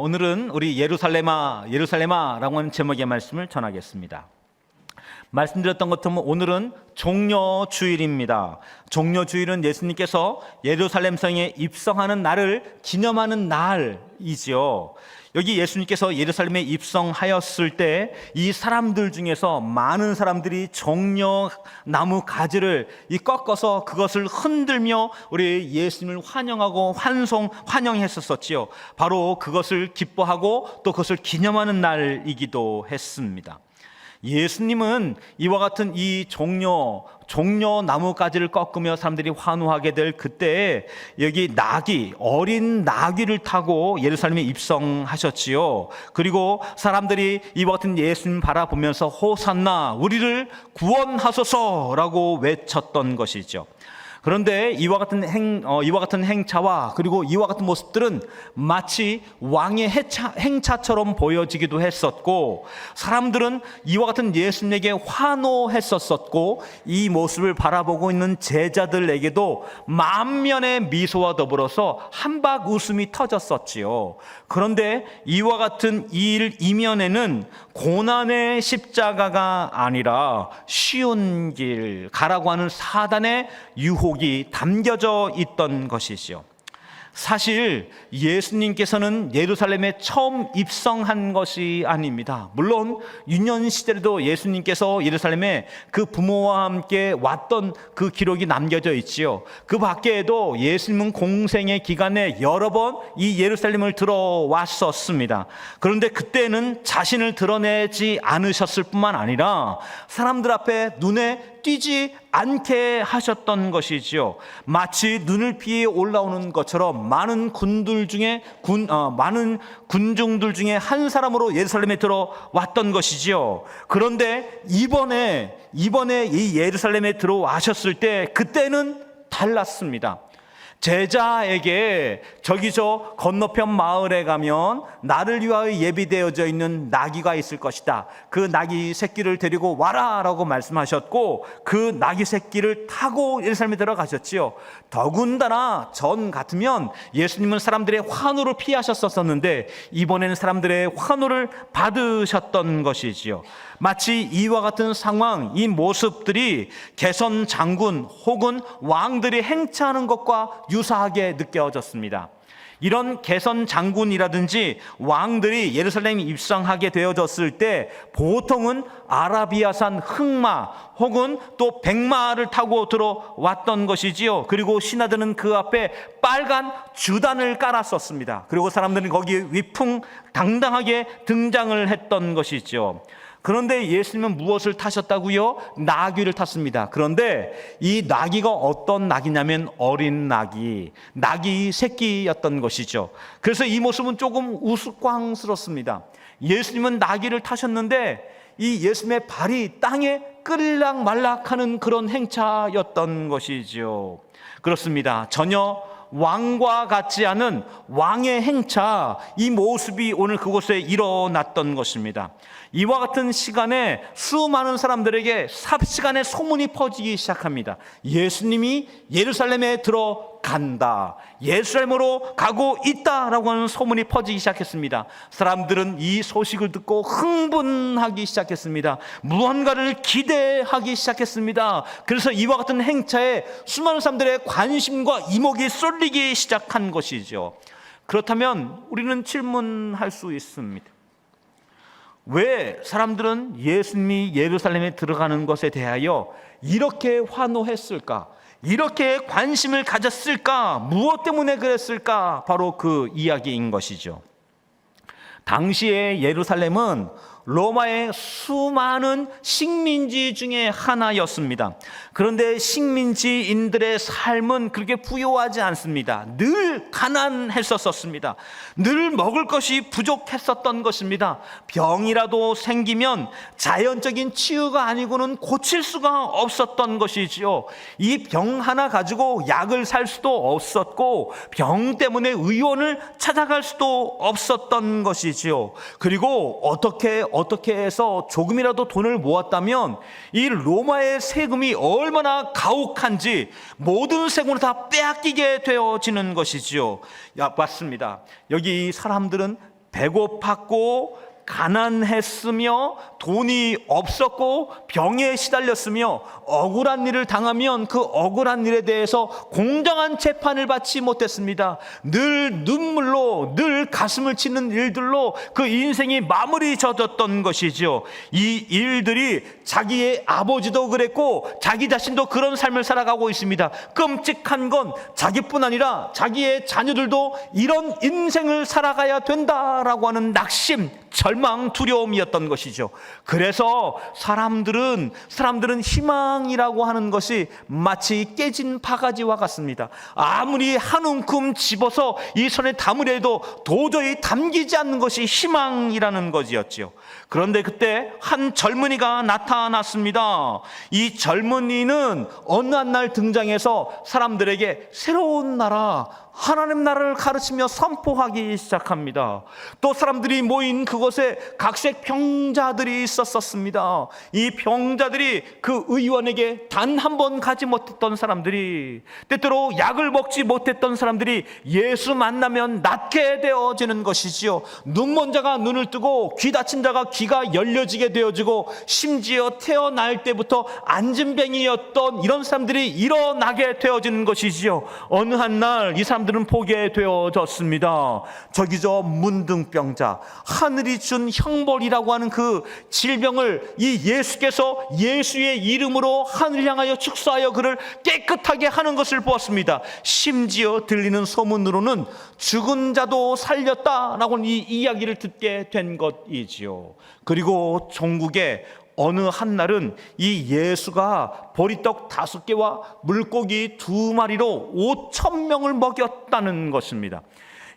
오늘은 우리 예루살렘아 예루살렘아라고 하는 제목의 말씀을 전하겠습니다. 말씀드렸던 것처럼 오늘은 종려주일입니다. 종려주일은 예수님께서 예루살렘 성에 입성하는 날을 기념하는 날이지요. 여기 예수님께서 예루살렘에 입성하였을 때 이 사람들 중에서 많은 사람들이 종려나무 가지를 꺾어서 그것을 흔들며 우리 예수님을 환영하고 환영했었지요. 바로 그것을 기뻐하고 또 그것을 기념하는 날이기도 했습니다. 예수님은 이와 같은 이 종려 나무가지를 꺾으며 사람들이 환호하게 될 그때에 여기 어린 나귀를 타고 예루살렘에 입성하셨지요. 그리고 사람들이 이와 같은 예수님 바라보면서 호산나 우리를 구원하소서라고 외쳤던 것이죠. 그런데 이와 같은 행차와 그리고 이와 같은 모습들은 마치 왕의 행차처럼 보여지기도 했었고, 사람들은 이와 같은 예수님에게 환호했었고, 이 모습을 바라보고 있는 제자들에게도 만면의 미소와 더불어서 한박 웃음이 터졌었지요. 그런데 이와 같은 일 이면에는 고난의 십자가가 아니라 쉬운 길, 가라고 하는 사단의 유혹이 담겨져 있던 것이죠. 사실 예수님께서는 예루살렘에 처음 입성한 것이 아닙니다. 물론 유년 시절에도 예수님께서 예루살렘에 그 부모와 함께 왔던 그 기록이 남겨져 있지요. 그 밖에도 예수님은 공생의 기간에 여러 번 이 예루살렘을 들어왔었습니다. 그런데 그때는 자신을 드러내지 않으셨을 뿐만 아니라 사람들 앞에 눈에 띄지 않게 하셨던 것이지요. 마치 눈을 피해 올라오는 것처럼 많은 군중들 중에 한 사람으로 예루살렘에 들어왔던 것이지요. 그런데 이번에 이 예루살렘에 들어와셨을 때 그때는 달랐습니다. 제자에게 저기 저 건너편 마을에 가면 나를 위하여 예비되어져 있는 나귀가 있을 것이다. 그 나귀 새끼를 데리고 와라 라고 말씀하셨고, 그 나귀 새끼를 타고 예루살렘에 들어가셨지요. 더군다나 전 같으면 예수님은 사람들의 환호를 피하셨었는데 이번에는 사람들의 환호를 받으셨던 것이지요. 마치 이와 같은 상황, 이 모습들이 개선 장군 혹은 왕들이 행차하는 것과 유사하게 느껴졌습니다. 이런 개선 장군이라든지 왕들이 예루살렘에 입성하게 되어졌을 때 보통은 아라비아산 흑마 혹은 또 백마를 타고 들어왔던 것이지요. 그리고 신하들은 그 앞에 빨간 주단을 깔았었습니다. 그리고 사람들은 거기에 위풍당당하게 등장을 했던 것이죠. 그런데 예수님은 무엇을 타셨다고요? 나귀를 탔습니다. 그런데 이 나귀가 어떤 나귀냐면 어린 나귀 새끼였던 것이죠. 그래서 이 모습은 조금 우스꽝스럽습니다. 예수님은 나귀를 타셨는데 이 예수님의 발이 땅에 끌락말락하는 그런 행차였던 것이죠. 그렇습니다. 전혀 왕과 같지 않은 왕의 행차, 이 모습이 오늘 그곳에 일어났던 것입니다. 이와 같은 시간에 수많은 사람들에게 삽시간에 소문이 퍼지기 시작합니다. 예수님이 예루살렘에 들어간다, 예루살렘으로 가고 있다라고 하는 소문이 퍼지기 시작했습니다. 사람들은 이 소식을 듣고 흥분하기 시작했습니다. 무언가를 기대하기 시작했습니다. 그래서 이와 같은 행차에 수많은 사람들의 관심과 이목이 쏠리기 시작한 것이죠. 그렇다면 우리는 질문할 수 있습니다. 왜 사람들은 예수님이 예루살렘에 들어가는 것에 대하여 이렇게 환호했을까? 이렇게 관심을 가졌을까? 무엇 때문에 그랬을까? 바로 그 이야기인 것이죠. 당시의 예루살렘은 로마의 수많은 식민지 중에 하나였습니다. 그런데 식민지인들의 삶은 그렇게 부유하지 않습니다. 늘 가난했었습니다. 늘 먹을 것이 부족했었던 것입니다. 병이라도 생기면 자연적인 치유가 아니고는 고칠 수가 없었던 것이지요. 이 병 하나 가지고 약을 살 수도 없었고 병 때문에 의원을 찾아갈 수도 없었던 것이지요. 그리고 어떻게 해서 조금이라도 돈을 모았다면 이 로마의 세금이 얼마나 가혹한지 모든 세금을 다 빼앗기게 되어지는 것이지요. 맞습니다. 여기 사람들은 배고팠고 가난했으며 돈이 없었고 병에 시달렸으며 억울한 일을 당하면 그 억울한 일에 대해서 공정한 재판을 받지 못했습니다. 늘 눈물로, 늘 가슴을 치는 일들로 그 인생이 마무리 져졌던 것이죠. 이 일들이 자기의 아버지도 그랬고 자기 자신도 그런 삶을 살아가고 있습니다. 끔찍한 건 자기뿐 아니라 자기의 자녀들도 이런 인생을 살아가야 된다라고 하는 낙심, 절망, 두려움이었던 것이죠. 그래서 사람들은 희망이라고 하는 것이 마치 깨진 바가지와 같습니다. 아무리 한 움큼 집어서 이 손에 담으려 해도 도저히 담기지 않는 것이 희망이라는 것이었죠. 그런데 그때 한 젊은이가 나타났습니다. 이 젊은이는 어느 한 날 등장해서 사람들에게 새로운 나라, 하나님 나라를 가르치며 선포하기 시작합니다. 또 사람들이 모인 그곳에 각색 병자들이 있었습니다. 이 병자들이 그 의원에게 단 한 번 가지 못했던 사람들이, 때때로 약을 먹지 못했던 사람들이 예수 만나면 낫게 되어지는 것이지요. 눈먼 자가 눈을 뜨고 귀 다친 자가 귀가 열려지게 되어지고, 심지어 태어날 때부터 안진뱅이였던 이런 사람들이 일어나게 되어지는 것이지요. 어느 한 날 이 사람들은 보게 되어졌습니다. 저기 저 문둥병자, 하늘이 준 형벌이라고 하는 그 질병을 이 예수께서 예수의 이름으로 하늘 향하여 축사하여 그를 깨끗하게 하는 것을 보았습니다. 심지어 들리는 소문으로는 죽은 자도 살렸다라고 이 이야기를 듣게 된 것이지요. 그리고 종국에 어느 한날은 이 예수가 보리떡 5개와 물고기 2마리로 5,000명을 먹였다는 것입니다.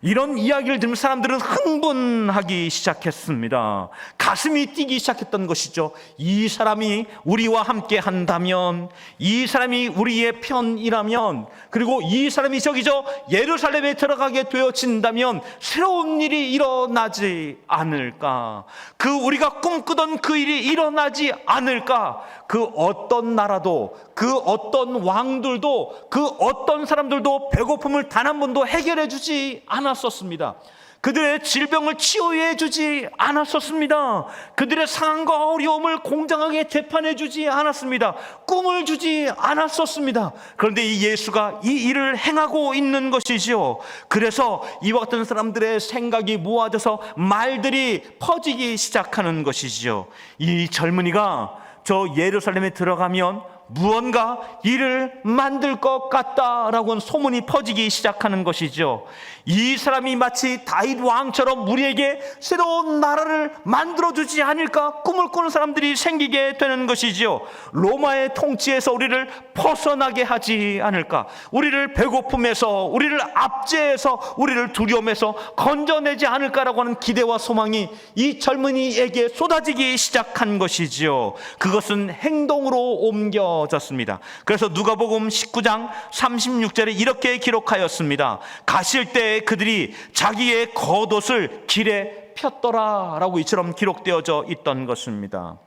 이런 이야기를 들으면 사람들은 흥분하기 시작했습니다. 가슴이 뛰기 시작했던 것이죠. 이 사람이 우리와 함께 한다면, 이 사람이 우리의 편이라면, 그리고 이 사람이 저기 저 예루살렘에 들어가게 되어진다면 새로운 일이 일어나지 않을까? 그 우리가 꿈꾸던 그 일이 일어나지 않을까? 그 어떤 나라도, 그 어떤 왕들도, 그 어떤 사람들도 배고픔을 단 한 번도 해결해 주지 않았었습니다. 그들의 질병을 치유해 주지 않았었습니다. 그들의 상황과 어려움을 공정하게 재판해 주지 않았습니다. 꿈을 주지 않았었습니다. 그런데 이 예수가 이 일을 행하고 있는 것이지요. 그래서 이와 같은 사람들의 생각이 모아져서 말들이 퍼지기 시작하는 것이지요. 이 젊은이가 저 예루살렘에 들어가면 무언가 일을 만들 것 같다라고 소문이 퍼지기 시작하는 것이죠. 이 사람이 마치 다윗 왕처럼 우리에게 새로운 나라를 만들어주지 않을까 꿈을 꾸는 사람들이 생기게 되는 것이죠. 로마의 통치에서 우리를 벗어나게 하지 않을까, 우리를 배고픔에서, 우리를 압제해서, 우리를 두려움에서 건져내지 않을까라고 하는 기대와 소망이 이 젊은이에게 쏟아지기 시작한 것이죠. 그것은 행동으로 옮겨졌습니다. 그래서 누가복음 19장 36절에 이렇게 기록하였습니다. 가실 때 그들이 자기의 겉옷을 길에 폈더라 라고 이처럼 기록되어져 있던 것입니다.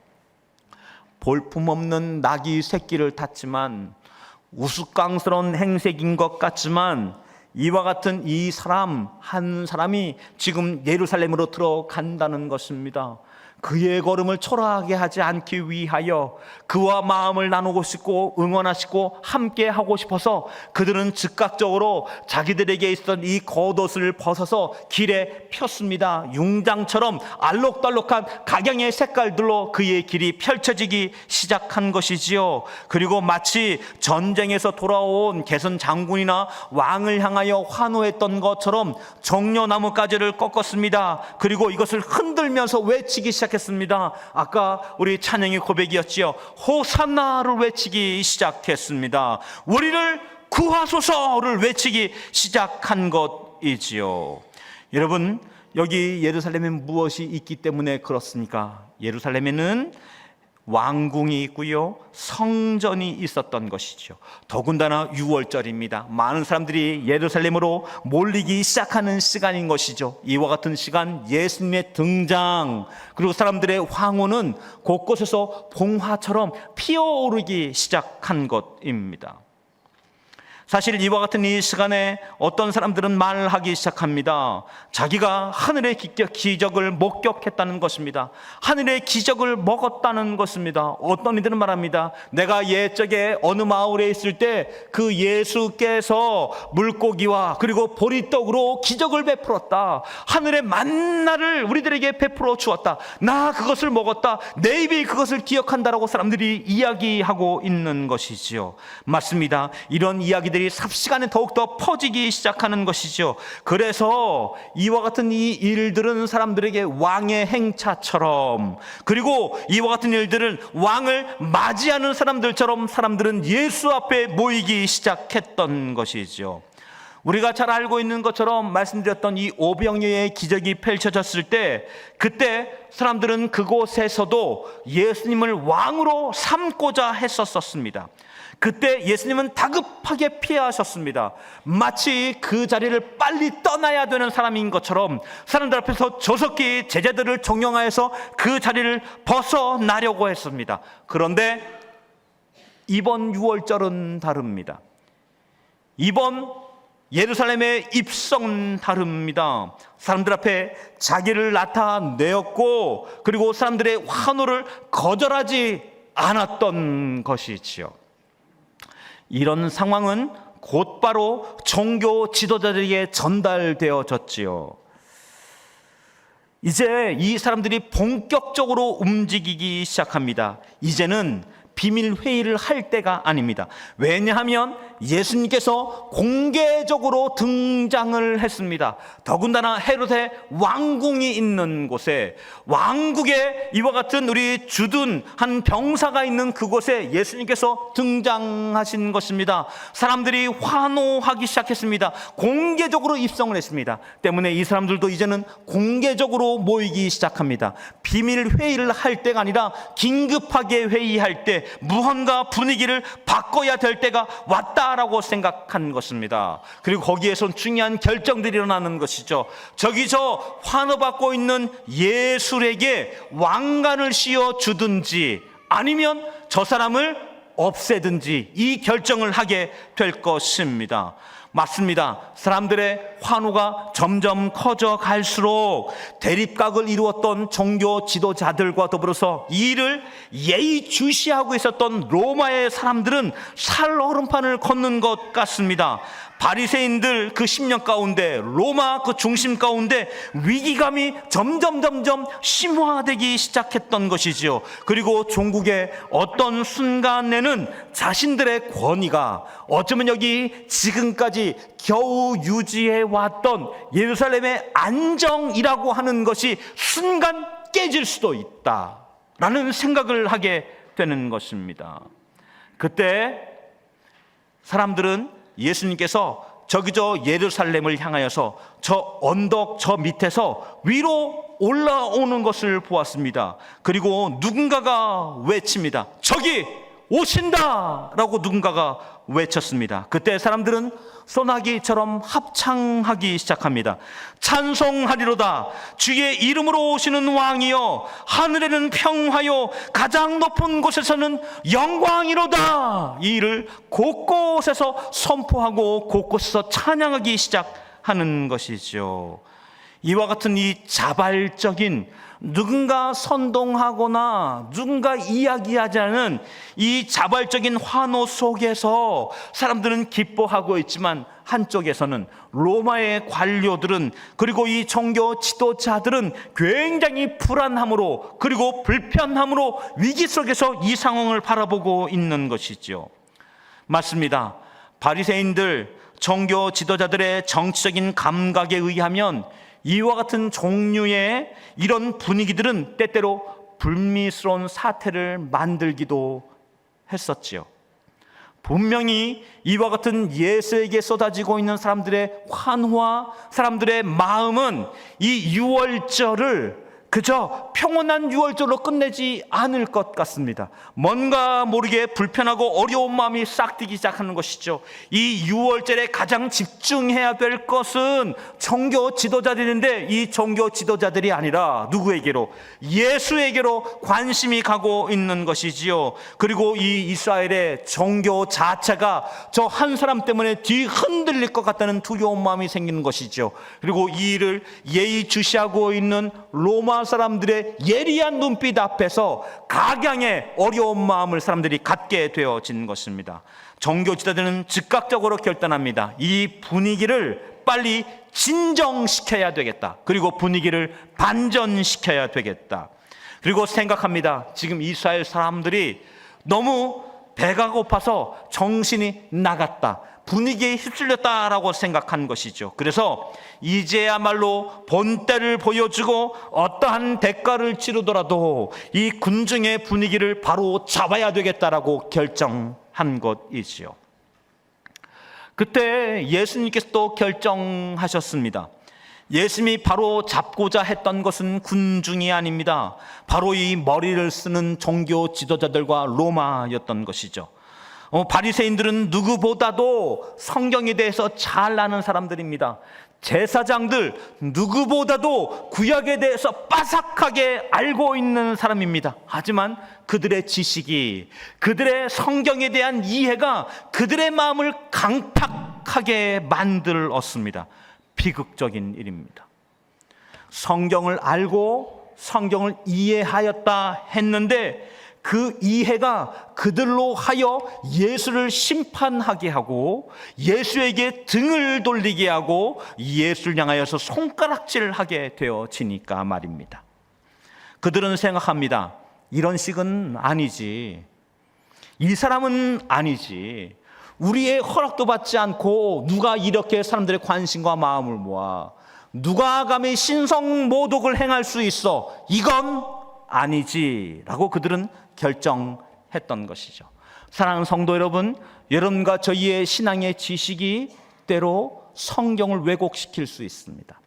볼품없는 나귀 새끼를 탔지만, 우스꽝스러운 행색인 것 같지만, 이와 같은 이 사람 한 사람이 지금 예루살렘으로 들어간다는 것입니다. 그의 걸음을 초라하게 하지 않기 위하여 그와 마음을 나누고 싶고 응원하시고 함께 하고 싶어서 그들은 즉각적으로 자기들에게 있었던 이 겉옷을 벗어서 길에 폈습니다. 융장처럼 알록달록한 각양의 색깔들로 그의 길이 펼쳐지기 시작한 것이지요. 그리고 마치 전쟁에서 돌아온 개선 장군이나 왕을 향하여 환호했던 것처럼 종려나무 가지를 꺾었습니다. 그리고 이것을 흔들면서 외치기 시작했습니다. 아까 우리 찬양의 고백이었지요. 호산나를 외치기 시작했습니다. 우리를 구하소서를 외치기 시작한 것이지요. 여러분, 여기 예루살렘에 무엇이 있기 때문에 그렇습니까? 예루살렘에는 왕궁이 있고요, 성전이 있었던 것이죠. 더군다나 6월절입니다. 많은 사람들이 예루살렘으로 몰리기 시작하는 시간인 것이죠. 이와 같은 시간, 예수님의 등장, 그리고 사람들의 황혼은 곳곳에서 봉화처럼 피어오르기 시작한 것입니다. 사실 이와 같은 이 시간에 어떤 사람들은 말하기 시작합니다. 자기가 하늘의 기적을 목격했다는 것입니다. 하늘의 기적을 먹었다는 것입니다. 어떤 이들은 말합니다. 내가 옛적에 어느 마을에 있을 때 그 예수께서 물고기와 그리고 보리떡으로 기적을 베풀었다. 하늘의 만나를 우리들에게 베풀어 주었다. 나 그것을 먹었다. 내 입이 그것을 기억한다라고 사람들이 이야기하고 있는 것이지요. 맞습니다. 이런 이야기들이 삽시간에 더욱더 퍼지기 시작하는 것이죠. 그래서 이와 같은 이 일들은 사람들에게 왕의 행차처럼, 그리고 이와 같은 일들은 왕을 맞이하는 사람들처럼 사람들은 예수 앞에 모이기 시작했던 것이죠. 우리가 잘 알고 있는 것처럼 말씀드렸던 이 오병이어의 기적이 펼쳐졌을 때, 그때 사람들은 그곳에서도 예수님을 왕으로 삼고자 했었습니다. 그때 예수님은 다급하게 피하셨습니다. 마치 그 자리를 빨리 떠나야 되는 사람인 것처럼 사람들 앞에서 조속히 제자들을 종용하여서 그 자리를 벗어나려고 했습니다. 그런데 이번 유월절은 다릅니다. 이번 예루살렘의 입성은 다릅니다. 사람들 앞에 자기를 나타내었고, 그리고 사람들의 환호를 거절하지 않았던 것이지요. 이런 상황은 곧바로 종교 지도자들에게 전달되어졌지요. 이제 이 사람들이 본격적으로 움직이기 시작합니다. 이제는 비밀 회의를 할 때가 아닙니다. 왜냐하면 예수님께서 공개적으로 등장을 했습니다. 더군다나 헤롯의 왕궁이 있는 곳에, 왕국에 이와 같은 우리 주둔 한 병사가 있는 그곳에 예수님께서 등장하신 것입니다. 사람들이 환호하기 시작했습니다. 공개적으로 입성을 했습니다. 때문에 이 사람들도 이제는 공개적으로 모이기 시작합니다. 비밀 회의를 할 때가 아니라 긴급하게 회의할 때, 무언가 분위기를 바꿔야 될 때가 왔다라고 생각한 것입니다. 그리고 거기에선 중요한 결정들이 일어나는 것이죠. 저기 저 환호받고 있는 예술에게 왕관을 씌워주든지 아니면 저 사람을 없애든지 이 결정을 하게 될 것입니다. 맞습니다. 사람들의 환호가 점점 커져 갈수록 대립각을 이루었던 종교 지도자들과 더불어서 이 일을 예의주시하고 있었던 로마의 사람들은 살얼음판을 걷는 것 같습니다. 바리새인들 그 10년 가운데, 로마 그 중심 가운데 위기감이 점점 심화되기 시작했던 것이지요. 그리고 종국의 어떤 순간에는 자신들의 권위가 어쩌면 여기 지금까지 겨우 유지해 왔던 예루살렘의 안정이라고 하는 것이 순간 깨질 수도 있다라는 생각을 하게 되는 것입니다. 그때 사람들은 예수님께서 저기 저 예루살렘을 향하여서 저 언덕 저 밑에서 위로 올라오는 것을 보았습니다. 그리고 누군가가 외칩니다. 저기 오신다! 라고 누군가가 외쳤습니다. 그때 사람들은 소나기처럼 합창하기 시작합니다. 찬송하리로다. 주의 이름으로 오시는 왕이여, 하늘에는 평화요, 가장 높은 곳에서는 영광이로다. 이 일을 곳곳에서 선포하고 곳곳에서 찬양하기 시작하는 것이죠. 이와 같은 이 자발적인, 누군가 선동하거나 누군가 이야기하지 않은 이 자발적인 환호 속에서 사람들은 기뻐하고 있지만, 한쪽에서는 로마의 관료들은, 그리고 이 종교 지도자들은 굉장히 불안함으로 그리고 불편함으로 위기 속에서 이 상황을 바라보고 있는 것이죠. 맞습니다. 바리새인들, 종교 지도자들의 정치적인 감각에 의하면 이와 같은 종류의 이런 분위기들은 때때로 불미스러운 사태를 만들기도 했었지요. 분명히 이와 같은 예수에게 쏟아지고 있는 사람들의 환호와 사람들의 마음은 이 유월절을 그저 평온한 유월절로 끝내지 않을 것 같습니다. 뭔가 모르게 불편하고 어려운 마음이 싹 트기 시작하는 것이죠. 이 유월절에 가장 집중해야 될 것은 종교 지도자들인데, 이 종교 지도자들이 아니라 누구에게로? 예수에게로 관심이 가고 있는 것이지요. 그리고 이 이스라엘의 종교 자체가 저 한 사람 때문에 뒤흔들릴 것 같다는 두려운 마음이 생기는 것이죠. 그리고 이 일을 예의주시하고 있는 로마 사람들의 예리한 눈빛 앞에서 각양의 어려운 마음을 사람들이 갖게 되어진 것입니다. 종교 지도자들은 즉각적으로 결단합니다. 이 분위기를 빨리 진정시켜야 되겠다. 그리고 분위기를 반전시켜야 되겠다. 그리고 생각합니다. 지금 이스라엘 사람들이 너무 배가 고파서 정신이 나갔다, 분위기에 휩쓸렸다라고 생각한 것이죠. 그래서 이제야말로 본때를 보여주고 어떠한 대가를 치르더라도 이 군중의 분위기를 바로 잡아야 되겠다라고 결정한 것이지요. 그때 예수님께서 또 결정하셨습니다. 예수님이 바로 잡고자 했던 것은 군중이 아닙니다. 바로 이 머리를 쓰는 종교 지도자들과 로마였던 것이죠. 바리새인들은 누구보다도 성경에 대해서 잘 아는 사람들입니다. 제사장들 누구보다도 구약에 대해서 빠삭하게 알고 있는 사람입니다. 하지만 그들의 지식이, 그들의 성경에 대한 이해가 그들의 마음을 강팍하게 만들었습니다. 비극적인 일입니다. 성경을 알고 성경을 이해하였다 했는데 그 이해가 그들로 하여 예수를 심판하게 하고 예수에게 등을 돌리게 하고 예수를 향하여서 손가락질하게 되어지니까 말입니다. 그들은 생각합니다. 이런 식은 아니지, 이 사람은 아니지, 우리의 허락도 받지 않고 누가 이렇게 사람들의 관심과 마음을 모아, 누가 감히 신성모독을 행할 수 있어, 이건 아니지라고 그들은 결정했던 것이죠. 사랑하는 성도 여러분, 여러분과 저희의 신앙의 지식이 때로 성경을 왜곡시킬 수 있습니다.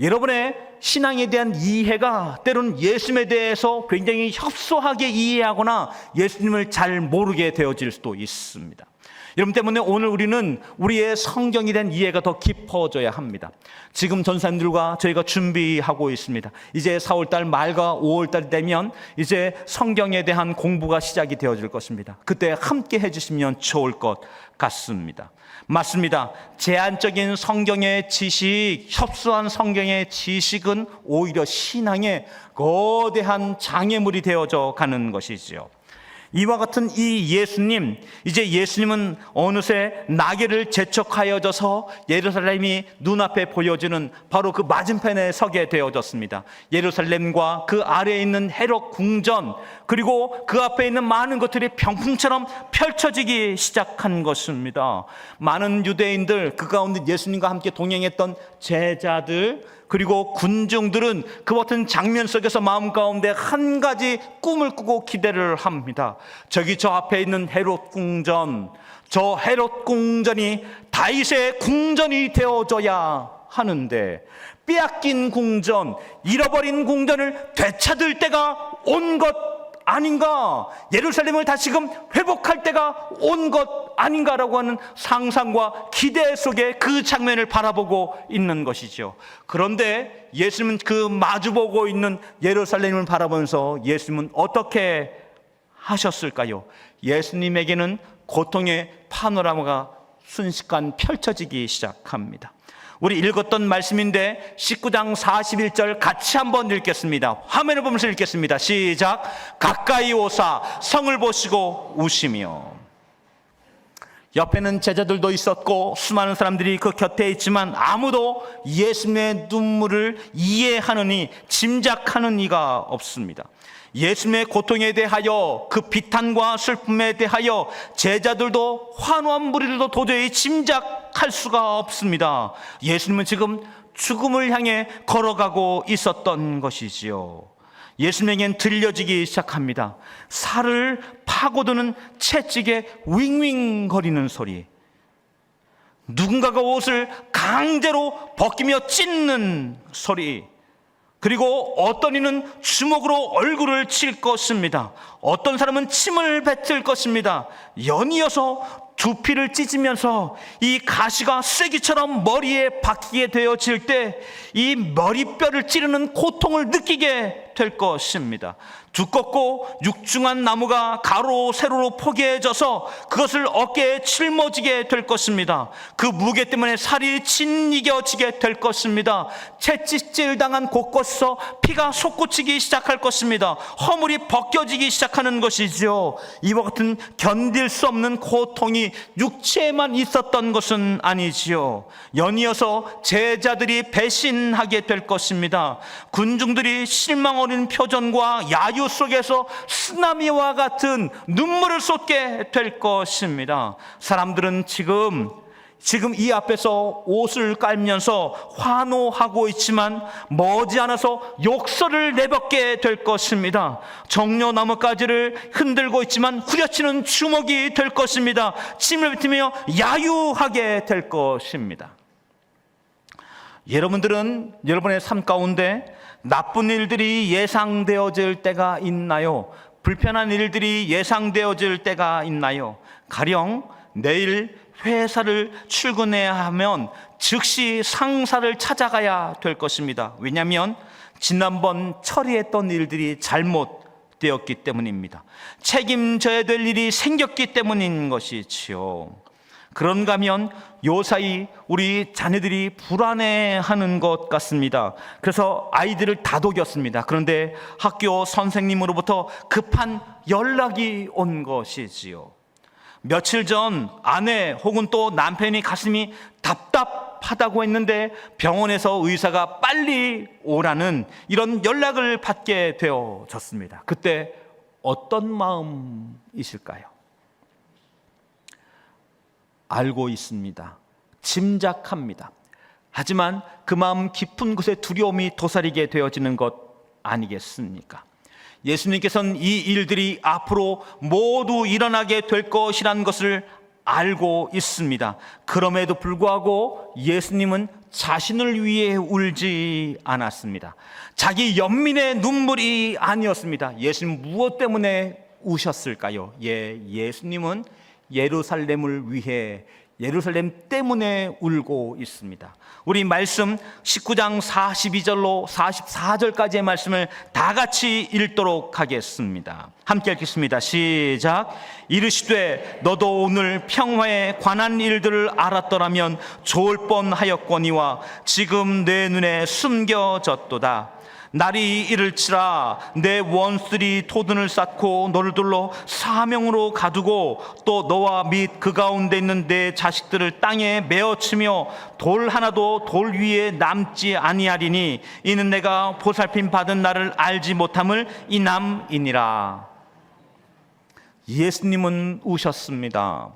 여러분의 신앙에 대한 이해가 때로는 예수님에 대해서 굉장히 협소하게 이해하거나 예수님을 잘 모르게 되어질 수도 있습니다. 여러분 때문에 오늘 우리는 우리의 성경에 대한 이해가 더 깊어져야 합니다. 지금 전사님들과 저희가 준비하고 있습니다. 이제 4월달 말과 5월달 되면 이제 성경에 대한 공부가 시작이 되어질 것입니다. 그때 함께 해주시면 좋을 것 같습니다. 맞습니다. 제한적인 성경의 지식, 협소한 성경의 지식은 오히려 신앙의 거대한 장애물이 되어져 가는 것이지요. 이와 같은 이 예수님, 이제 예수님은 어느새 나귀를 재촉하여져서 예루살렘이 눈앞에 보여지는 바로 그 맞은편에 서게 되어졌습니다. 예루살렘과 그 아래에 있는 헤롯 궁전, 그리고 그 앞에 있는 많은 것들이 병풍처럼 펼쳐지기 시작한 것입니다. 많은 유대인들, 그 가운데 예수님과 함께 동행했던 제자들, 그리고 군중들은 그 같은 장면 속에서 마음 가운데 한 가지 꿈을 꾸고 기대를 합니다. 저기 저 앞에 있는 헤롯 궁전, 저 헤롯 궁전이 다윗의 궁전이 되어져야 하는데, 빼앗긴 궁전, 잃어버린 궁전을 되찾을 때가 온 것 아닌가, 예루살렘을 다시금 회복할 때가 온 것 아닌가라고 하는 상상과 기대 속에 그 장면을 바라보고 있는 것이죠. 그런데 예수님은 그 마주보고 있는 예루살렘을 바라보면서 예수님은 어떻게 하셨을까요? 예수님에게는 고통의 파노라마가 순식간 펼쳐지기 시작합니다. 우리 읽었던 말씀인데 19장 41절 같이 한번 읽겠습니다. 화면을 보면서 읽겠습니다. 시작. 가까이 오사 성을 보시고 우시며. 옆에는 제자들도 있었고 수많은 사람들이 그 곁에 있지만 아무도 예수님의 눈물을 이해하느니 짐작하는 이가 없습니다. 예수님의 고통에 대하여, 그 비탄과 슬픔에 대하여 제자들도 환호한 무리들도 도저히 짐작할 수가 없습니다. 예수님은 지금 죽음을 향해 걸어가고 있었던 것이지요. 예수님에겐 들려지기 시작합니다. 살을 파고드는 채찍에 윙윙거리는 소리, 누군가가 옷을 강제로 벗기며 찢는 소리, 그리고 어떤 이는 주먹으로 얼굴을 칠 것입니다. 어떤 사람은 침을 뱉을 것입니다. 연이어서 두피를 찢으면서 이 가시가 쐐기처럼 머리에 박히게 되어질 때 이 머리뼈를 찌르는 고통을 느끼게 될 것입니다. 두껍고 육중한 나무가 가로 세로로 포개져서 그것을 어깨에 짊어지게 될 것입니다. 그 무게 때문에 살이 짓이겨지게 될 것입니다. 채찍질 당한 곳곳에서 피가 솟구치기 시작할 것입니다. 허물이 벗겨지기 시작하는 것이죠. 이와 같은 견딜 수 없는 고통이 육체에만 있었던 것은 아니지요. 연이어서 제자들이 배신하게 될 것입니다. 군중들이 실망 어린 표정과 야유 속에서 쓰나미와 같은 눈물을 쏟게 될 것입니다. 사람들은 지금 이 앞에서 옷을 깔면서 환호하고 있지만 머지않아서 욕설을 내뱉게 될 것입니다. 정려나무가지를 흔들고 있지만 후려치는 주먹이 될 것입니다. 침을 뱉으며 야유하게 될 것입니다. 여러분들은 여러분의 삶 가운데 나쁜 일들이 예상되어질 때가 있나요? 불편한 일들이 예상되어질 때가 있나요? 가령 내일 회사를 출근해야 하면 즉시 상사를 찾아가야 될 것입니다. 왜냐하면 지난번 처리했던 일들이 잘못되었기 때문입니다. 책임져야 될 일이 생겼기 때문인 것이지요. 그런가 하면 요사이 우리 자녀들이 불안해하는 것 같습니다. 그래서 아이들을 다독였습니다. 그런데 학교 선생님으로부터 급한 연락이 온 것이지요. 며칠 전 아내 혹은 또 남편이 가슴이 답답하다고 했는데 병원에서 의사가 빨리 오라는 이런 연락을 받게 되어졌습니다. 그때 어떤 마음이실까요? 알고 있습니다. 짐작합니다. 하지만 그 마음 깊은 곳에 두려움이 도사리게 되어지는 것 아니겠습니까? 예수님께서는 이 일들이 앞으로 모두 일어나게 될 것이라는 것을 알고 있습니다. 그럼에도 불구하고 예수님은 자신을 위해 울지 않았습니다. 자기 연민의 눈물이 아니었습니다. 예수님 무엇 때문에 우셨을까요? 예수님은 예루살렘을 위해, 예루살렘 때문에 울고 있습니다. 우리 말씀 19장 42절로 44절까지의 말씀을 다 같이 읽도록 하겠습니다. 함께 읽겠습니다. 시작. 이르시되 너도 오늘 평화에 관한 일들을 알았더라면 좋을 뻔하였거니와 지금 내 눈에 숨겨졌도다. 날이 이를치라 내 원수들이 토둔을 쌓고 너를 둘러 사명으로 가두고 또 너와 및 그 가운데 있는 내 자식들을 땅에 메어치며 돌 하나도 돌 위에 남지 아니하리니 이는 내가 보살핌 받은 나를 알지 못함을 인함이니라. 예수님은 우셨습니다.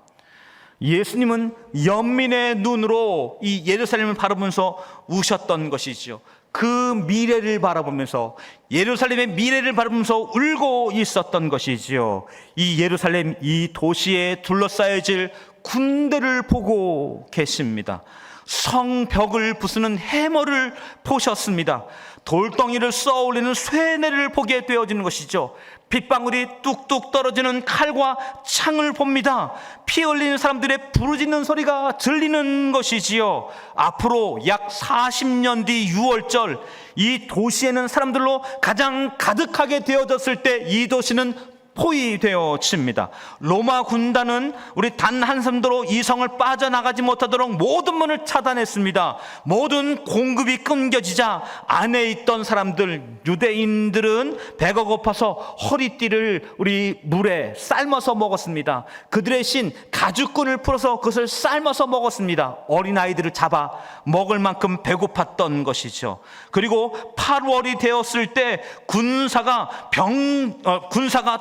예수님은 연민의 눈으로 이 예루살렘을 바라보면서 우셨던 것이죠. 그 미래를 바라보면서, 예루살렘의 미래를 바라보면서 울고 있었던 것이지요. 이 예루살렘, 이 도시에 둘러싸여질 군대를 보고 계십니다. 성벽을 부수는 해머를 보셨습니다. 돌덩이를 쏘아올리는 쇠뇌를 보게 되어지는 것이죠. 빗방울이 뚝뚝 떨어지는 칼과 창을 봅니다. 피 흘리는 사람들의 부르짖는 소리가 들리는 것이지요. 앞으로 약 40년 뒤 6월절, 이 도시에는 사람들로 가장 가득하게 되어졌을 때 이 도시는 포위되어집니다. 로마 군단은 우리 단 한 사람도 이 성을 빠져나가지 못하도록 모든 문을 차단했습니다. 모든 공급이 끊겨지자 안에 있던 사람들, 유대인들은 배가 고파서 허리띠를 우리 물에 삶아서 먹었습니다. 그들의 신 가죽끈을 풀어서 그것을 삶아서 먹었습니다. 어린아이들을 잡아 먹을 만큼 배고팠던 것이죠. 그리고 8월이 되었을 때 군사가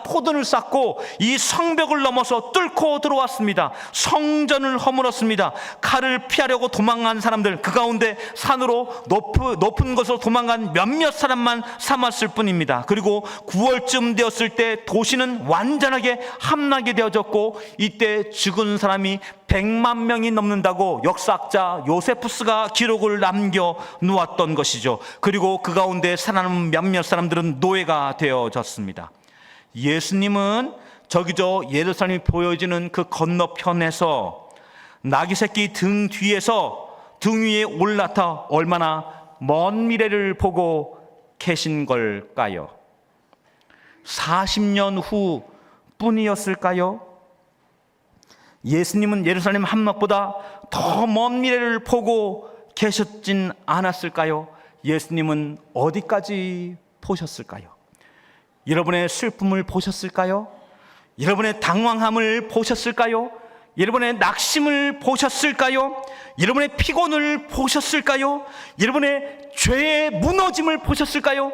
토 포도를 쌓고 이 성벽을 넘어서 뚫고 들어왔습니다. 성전을 허물었습니다. 칼을 피하려고 도망간 사람들, 그 가운데 산으로 높은 곳으로 도망간 몇몇 사람만 삼았을 뿐입니다. 그리고 9월쯤 되었을 때 도시는 완전하게 함락이 되어졌고, 이때 죽은 사람이 100만 명이 넘는다고 역사학자 요세푸스가 기록을 남겨 놓았던 것이죠. 그리고 그 가운데 살아남은 몇몇 사람들은 노예가 되어졌습니다. 예수님은 저기저 예루살렘이 보여지는 그 건너편에서 나귀 새끼 등 뒤에서 등 위에 올라타 얼마나 먼 미래를 보고 계신 걸까요? 40년 후 뿐이었을까요? 예수님은 예루살렘 함락보다 더 먼 미래를 보고 계셨진 않았을까요? 예수님은 어디까지 보셨을까요? 여러분의 슬픔을 보셨을까요? 여러분의 당황함을 보셨을까요? 여러분의 낙심을 보셨을까요? 여러분의 피곤을 보셨을까요? 여러분의 죄의 무너짐을 보셨을까요?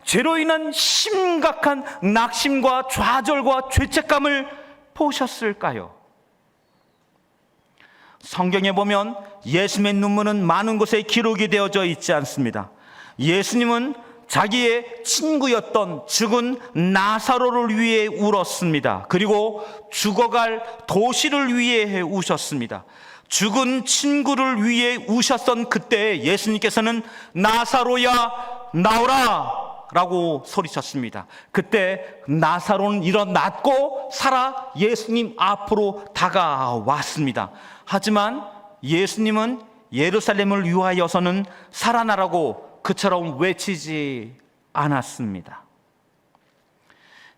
죄로 인한 심각한 낙심과 좌절과 죄책감을 보셨을까요? 성경에 보면 예수님의 눈물은 많은 곳에 기록이 되어져 있지 않습니다. 예수님은 자기의 친구였던 죽은 나사로를 위해 울었습니다. 그리고 죽어갈 도시를 위해 우셨습니다. 죽은 친구를 위해 우셨던 그때 예수님께서는 나사로야 나오라 라고 소리쳤습니다. 그때 나사로는 일어났고 살아 예수님 앞으로 다가왔습니다. 하지만 예수님은 예루살렘을 위하여서는 살아나라고 그처럼 외치지 않았습니다.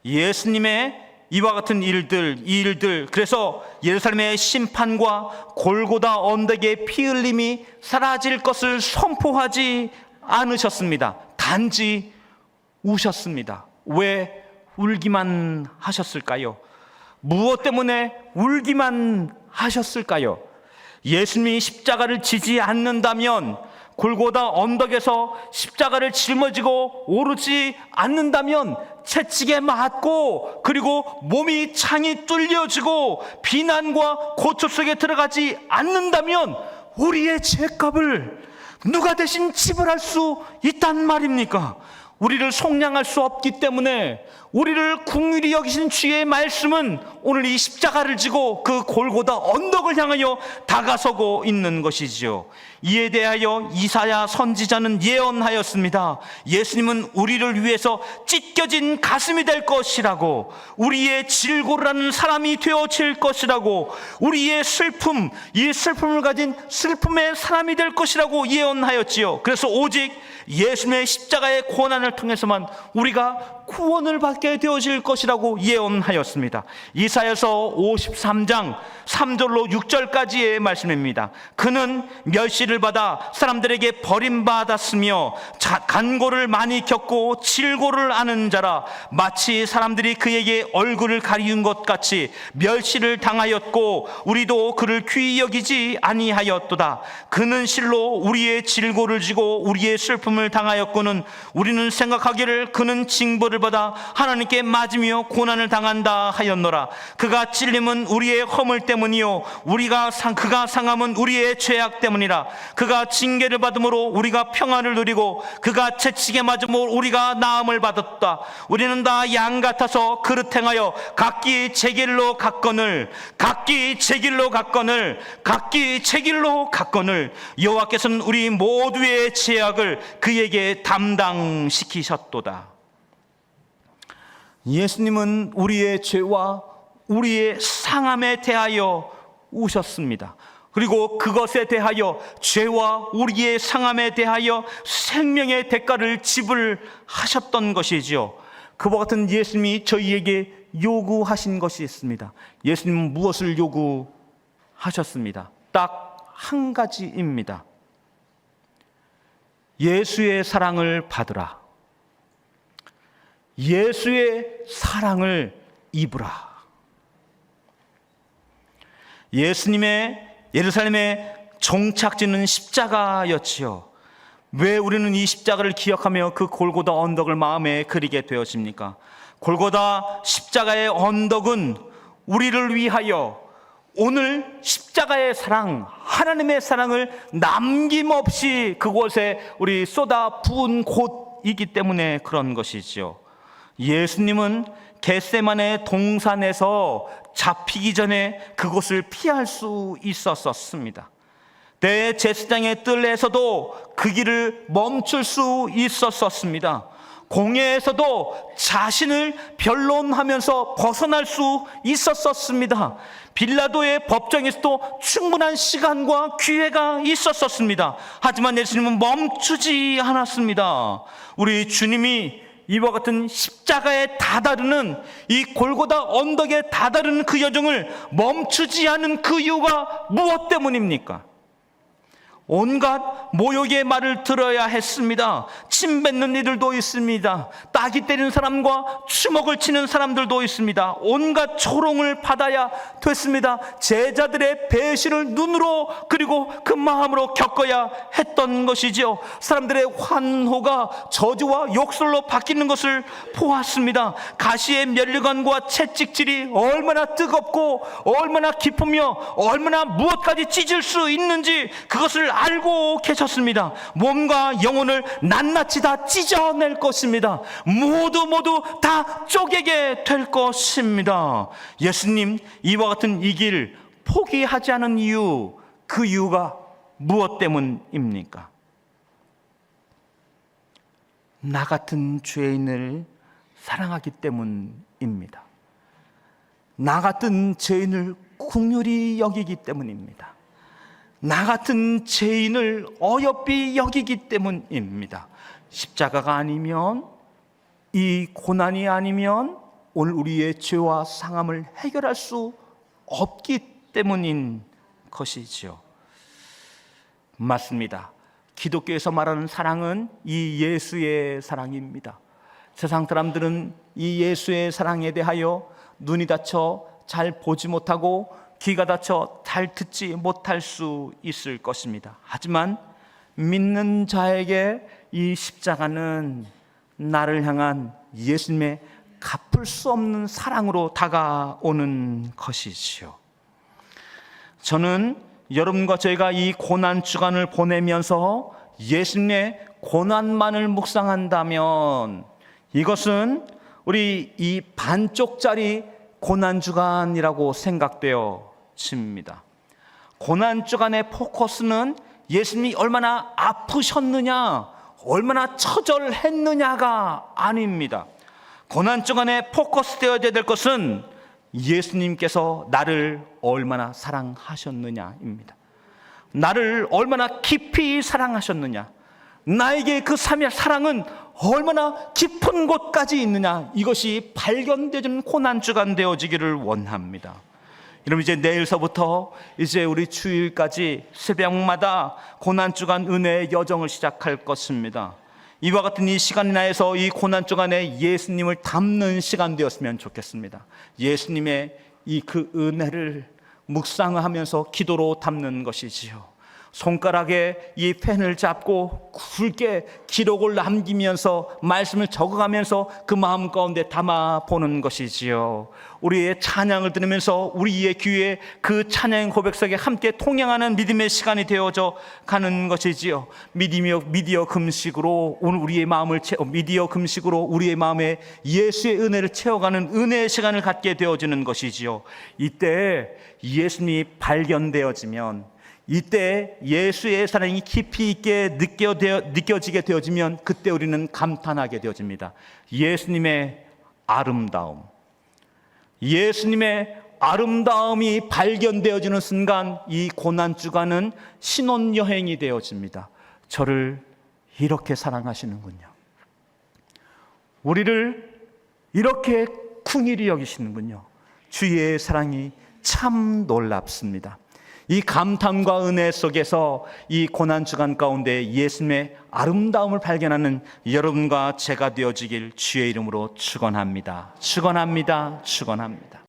예수님의 이와 같은 이 일들, 그래서 예루살렘의 심판과 골고다 언덕의 피 흘림이 사라질 것을 선포하지 않으셨습니다. 단지 우셨습니다. 왜 울기만 하셨을까요? 무엇 때문에 울기만 하셨을까요? 예수님이 십자가를 지지 않는다면, 골고다 언덕에서 십자가를 짊어지고 오르지 않는다면 채찍에 맞고, 그리고 몸이 창이 뚫려지고 비난과 고초 속에 들어가지 않는다면 우리의 죄값을 누가 대신 지불할 수 있단 말입니까? 우리를 속량할 수 없기 때문에 우리를 긍휼히 여기신 주의 말씀은 오늘 이 십자가를 지고 그 골고다 언덕을 향하여 다가서고 있는 것이지요. 이에 대하여 이사야 선지자는 예언하였습니다. 예수님은 우리를 위해서 찢겨진 가슴이 될 것이라고, 우리의 질고를 하는 사람이 되어질 것이라고, 우리의 슬픔, 이 슬픔을 가진 슬픔의 사람이 될 것이라고 예언하였지요. 그래서 오직 예수님의 십자가의 고난을 통해서만 우리가 구원을 받게 되어질 것이라고 예언하였습니다. 이사야서 53장 3절로 6절까지의 말씀입니다. 그는 멸시를 받아 사람들에게 버림받았으며 간고를 많이 겪고 질고를 아는 자라. 마치 사람들이 그에게 얼굴을 가리운 것 같이 멸시를 당하였고 우리도 그를 귀히 여기지 아니하였도다. 그는 실로 우리의 질고를 지고 우리의 슬픔을 당하였고는 우리는 생각하기를 그는 징벌을 받아 하나님께 맞으며 고난을 당한다 하였노라. 그가 찔림은 우리의 허물 때문이요 그가 상함은 우리의 죄악 때문이라. 그가 징계를 받음으로 우리가 평안을 누리고 그가 채찍에 맞음으로 우리가 나음을 받았다. 우리는 다 양 같아서 그릇 행하여 각기 제 길로 갔거늘 여호와께서는 우리 모두의 죄악을 그에게 담당시키셨도다. 예수님은 우리의 죄와 우리의 상함에 대하여 우셨습니다. 그리고 그것에 대하여, 죄와 우리의 상함에 대하여 생명의 대가를 지불하셨던 것이지요. 그와 같은 예수님이 저희에게 요구하신 것이 있습니다. 예수님은 무엇을 요구하셨습니다? 딱 한 가지입니다. 예수의 사랑을 받으라. 예수의 사랑을 입으라. 예수님의 예루살렘의 종착지는 십자가였지요. 왜 우리는 이 십자가를 기억하며 그 골고다 언덕을 마음에 그리게 되었습니까? 골고다 십자가의 언덕은 우리를 위하여 오늘 십자가의 사랑, 하나님의 사랑을 남김없이 그곳에 우리 쏟아 부은 곳이기 때문에 그런 것이죠. 예수님은 겟세마네 동산에서 잡히기 전에 그곳을 피할 수 있었습니다. 대제사장의 뜰에서도 그 길을 멈출 수 있었습니다. 공회에서도 자신을 변론하면서 벗어날 수 있었습니다. 빌라도의 법정에서도 충분한 시간과 기회가 있었습니다. 하지만 예수님은 멈추지 않았습니다. 우리 주님이 이와 같은 십자가에 다다르는 이 골고다 언덕에 다다르는 그 여정을 멈추지 않은 그 이유가 무엇 때문입니까? 온갖 모욕의 말을 들어야 했습니다. 침 뱉는 이들도 있습니다. 따기 때리는 사람과 주먹을 치는 사람들도 있습니다. 온갖 조롱을 받아야 됐습니다. 제자들의 배신을 눈으로 그리고 그 마음으로 겪어야 했던 것이지요. 사람들의 환호가 저주와 욕설로 바뀌는 것을 보았습니다. 가시의 면류관과 채찍질이 얼마나 뜨겁고 얼마나 깊으며 얼마나 무엇까지 찢을 수 있는지 그것을 알고 계셨습니다. 몸과 영혼을 낱낱이 다 찢어낼 것입니다. 모두 다 쪼개게 될 것입니다. 예수님 이와 같은 이 길 포기하지 않은 이유, 그 이유가 무엇 때문입니까? 나 같은 죄인을 사랑하기 때문입니다. 나 같은 죄인을 긍휼히 여기기 때문입니다. 나 같은 죄인을 어여삐 여기기 때문입니다. 십자가가 아니면, 이 고난이 아니면 오늘 우리의 죄와 상함을 해결할 수 없기 때문인 것이지요. 맞습니다. 기독교에서 말하는 사랑은 이 예수의 사랑입니다. 세상 사람들은 이 예수의 사랑에 대하여 눈이 닫혀 잘 보지 못하고 귀가 닫혀 잘 듣지 못할 수 있을 것입니다. 하지만 믿는 자에게 이 십자가는 나를 향한 예수님의 갚을 수 없는 사랑으로 다가오는 것이지요. 저는 여러분과 저희가 이 고난 주간을 보내면서 예수님의 고난만을 묵상한다면 이것은 우리 이 반쪽짜리 고난 주간이라고 생각되어집니다. 고난 주간의 포커스는 예수님이 얼마나 아프셨느냐, 얼마나 처절했느냐가 아닙니다. 고난 주간에 포커스 되어야 될 것은 예수님께서 나를 얼마나 사랑하셨느냐입니다. 나를 얼마나 깊이 사랑하셨느냐, 나에게 그 사랑은 얼마나 깊은 곳까지 있느냐, 이것이 발견되는 고난주간 되어지기를 원합니다. 여러분, 이제 내일서부터 이제 우리 주일까지 새벽마다 고난주간 은혜의 여정을 시작할 것입니다. 이와 같은 이 시간이나에서 이 고난주간에 예수님을 담는 시간 되었으면 좋겠습니다. 예수님의 이 그 은혜를 묵상하면서 기도로 담는 것이지요. 손가락에 이 펜을 잡고 굵게 기록을 남기면서 말씀을 적어가면서 그 마음 가운데 담아보는 것이지요. 우리의 찬양을 들으면서 우리의 귀에 그 찬양 고백석에 함께 통양하는 믿음의 시간이 되어져 가는 것이지요. 미디어 금식으로 오늘 우리의 마음을 미디어 금식으로 우리의 마음에 예수의 은혜를 채워가는 은혜의 시간을 갖게 되어지는 것이지요. 이때 예수님이 발견되어지면, 이때 예수의 사랑이 깊이 있게 느껴지게 되어지면 그때 우리는 감탄하게 되어집니다. 예수님의 아름다움, 예수님의 아름다움이 발견되어지는 순간 이 고난주간은 신혼여행이 되어집니다. 저를 이렇게 사랑하시는군요, 우리를 이렇게 긍휼히 여기시는군요. 주의 사랑이 참 놀랍습니다. 이 감탄과 은혜 속에서 이 고난주간 가운데 예수님의 아름다움을 발견하는 여러분과 제가 되어지길 주의 이름으로 축원합니다. 축원합니다. 축원합니다.